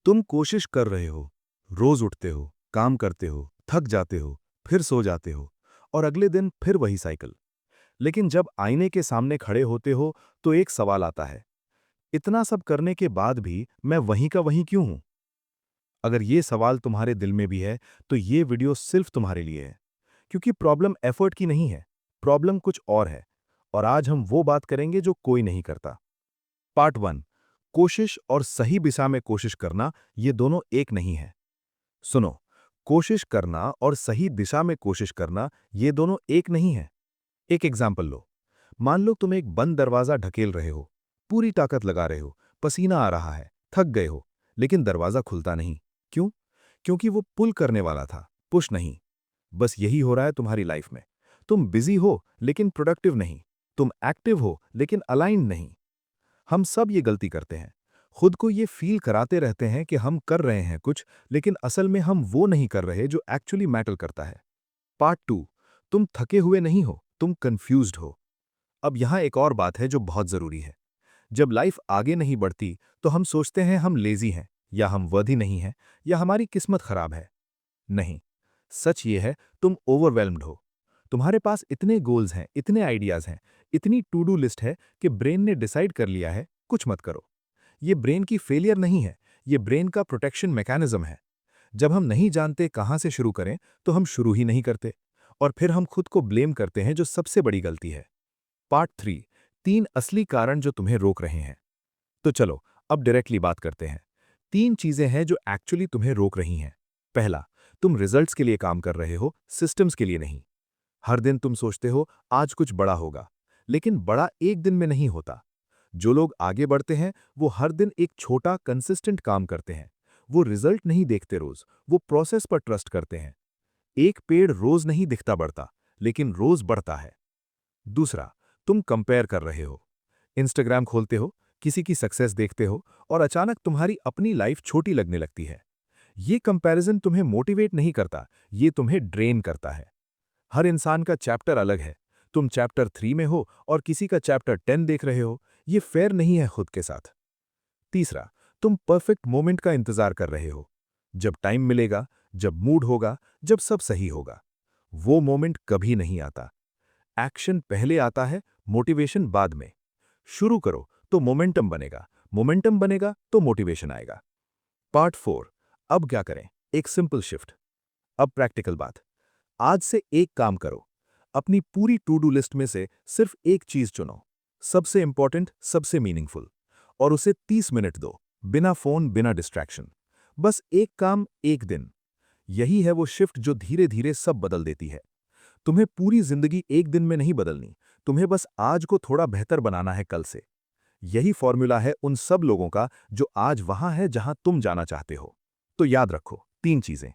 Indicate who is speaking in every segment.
Speaker 1: तुम कोशिश कर रहे हो, रोज उठते हो, काम करते हो, थक जाते हो, फिर सो जाते हो और अगले दिन फिर वही साइकिल। लेकिन जब आईने के सामने खड़े होते हो तो एक सवाल आता है, इतना सब करने के बाद भी मैं वहीं का वहीं क्यों हूं? अगर ये सवाल तुम्हारे दिल में भी है, तो ये वीडियो सिर्फ तुम्हारे लिए है, क्योंकि प्रॉब्लम एफर्ट की नहीं है, प्रॉब्लम कुछ और है। और आज हम वो बात करेंगे जो कोई नहीं करता। पार्ट 1। कोशिश और सही दिशा में कोशिश करना, ये दोनों एक नहीं है। सुनो, कोशिश करना और सही दिशा में कोशिश करना, ये दोनों एक नहीं है। एक एग्जाम्पल लो। मान लो तुम एक बंद दरवाजा ढकेल रहे हो, पूरी ताकत लगा रहे हो, पसीना आ रहा है, थक गए हो, लेकिन दरवाजा खुलता नहीं। क्यों? क्योंकि वो पुल करने वाला था, पुश नहीं। बस यही हो रहा है तुम्हारी लाइफ में। तुम बिजी हो लेकिन प्रोडक्टिव नहीं। तुम एक्टिव हो लेकिन अलाइंड नहीं। हम सब ये गलती करते हैं। खुद को ये फील कराते रहते हैं कि हम कर रहे हैं कुछ, लेकिन असल में हम वो नहीं कर रहे जो एक्चुअली मैटर करता है। पार्ट 2। तुम थके हुए नहीं हो, तुम कंफ्यूज्ड हो। अब यहाँ एक और बात है जो बहुत जरूरी है। जब लाइफ आगे नहीं बढ़ती, तो हम सोचते हैं हम लेजी हैं, या हम वर्दी नहीं हैं, या हमारी किस्मत खराब है। नहीं, सच ये है, तुम ओवरवेल्म्ड हो। तुम्हारे पास इतने गोल्स हैं, इतने आइडियाज हैं, इतनी टू डू लिस्ट है कि ब्रेन ने डिसाइड कर लिया है, कुछ मत करो। ये ब्रेन की फेलियर नहीं है, ये ब्रेन का प्रोटेक्शन मैकेनिज्म है। जब हम नहीं जानते कहाँ से शुरू करें, तो हम शुरू ही नहीं करते, और फिर हम खुद को ब्लेम करते हैं, जो सबसे बड़ी गलती है। पार्ट 3। 3 असली कारण जो तुम्हें रोक रहे हैं। तो चलो, अब डायरेक्टली बात करते हैं। 3 चीजें हैं जो एक्चुअली तुम्हें रोक रही हैं। पहला, तुम रिजल्ट्स के लिए काम कर रहे हो, सिस्टम्स के लिए नहीं। हर दिन तुम सोचते हो आज कुछ बड़ा होगा, लेकिन बड़ा एक दिन में नहीं होता। जो लोग आगे बढ़ते हैं, वो हर दिन एक छोटा कंसिस्टेंट काम करते हैं। वो रिजल्ट नहीं देखते रोज, वो प्रोसेस पर ट्रस्ट करते हैं। एक पेड़ रोज नहीं दिखता बढ़ता, लेकिन रोज बढ़ता है। दूसरा, तुम कंपेयर कर रहे हो। इंस्टाग्राम खोलते हो, किसी की सक्सेस देखते हो, और अचानक तुम्हारी अपनी लाइफ छोटी लगने लगती है। ये कंपैरिजन तुम्हें मोटिवेट नहीं करता, ये तुम्हें ड्रेन करता है। हर इंसान का चैप्टर अलग है। तुम चैप्टर 3 में हो और किसी का चैप्टर 10 देख रहे हो। ये फेयर नहीं है खुद के साथ। तीसरा, तुम परफेक्ट मोमेंट का इंतजार कर रहे हो। जब टाइम मिलेगा, जब मूड होगा, जब सब सही होगा। वो मोमेंट कभी नहीं आता। एक्शन पहले आता है, मोटिवेशन बाद में। शुरू करो तो मोमेंटम बनेगा, मोमेंटम बनेगा तो मोटिवेशन आएगा। पार्ट 4। अब क्या करें? एक सिंपल शिफ्ट। अब प्रैक्टिकल बात। आज से एक काम करो। अपनी पूरी टू डू लिस्ट में से सिर्फ एक चीज चुनो, सबसे इंपॉर्टेंट, सबसे मीनिंगफुल, और उसे 30 मिनट दो, बिना फोन, बिना डिस्ट्रैक्शन। बस एक काम, एक दिन। यही है वो शिफ्ट जो धीरे धीरे सब बदल देती है। तुम्हें पूरी जिंदगी एक दिन में नहीं बदलनी, तुम्हें बस आज को थोड़ा बेहतर बनाना है कल से। यही फॉर्मूला है उन सब लोगों का जो आज वहां है जहां तुम जाना चाहते हो। तो याद रखो, 3 चीजें।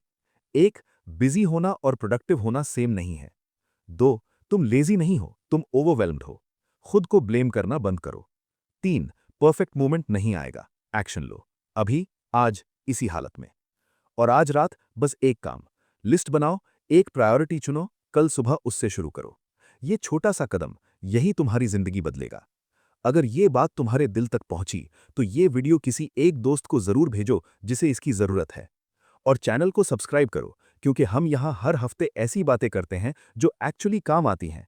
Speaker 1: 1, बिजी होना और प्रोडक्टिव होना सेम नहीं है। 2, तुम लेजी नहीं हो, तुम ओवरवेल्म्ड हो। खुद को ब्लेम करना बंद करो। 3, परफेक्ट मोमेंट नहीं आएगा, एक्शन लो। अभी, आज, इसी हालत में। और आज रात बस एक काम, लिस्ट बनाओ, एक प्रायोरिटी चुनो, कल सुबह उससे शुरू करो। ये छोटा सा कदम, यही तुम्हारी जिंदगी बदलेगा। अगर ये बात तुम्हारे दिल तक पहुंची, तो ये वीडियो किसी एक दोस्त को जरूर भेजो जिसे इसकी जरूरत है। और चैनल को सब्सक्राइब करो, क्योंकि हम यहाँ हर हफ्ते ऐसी बातें करते हैं जो एक्चुअली काम आती हैं।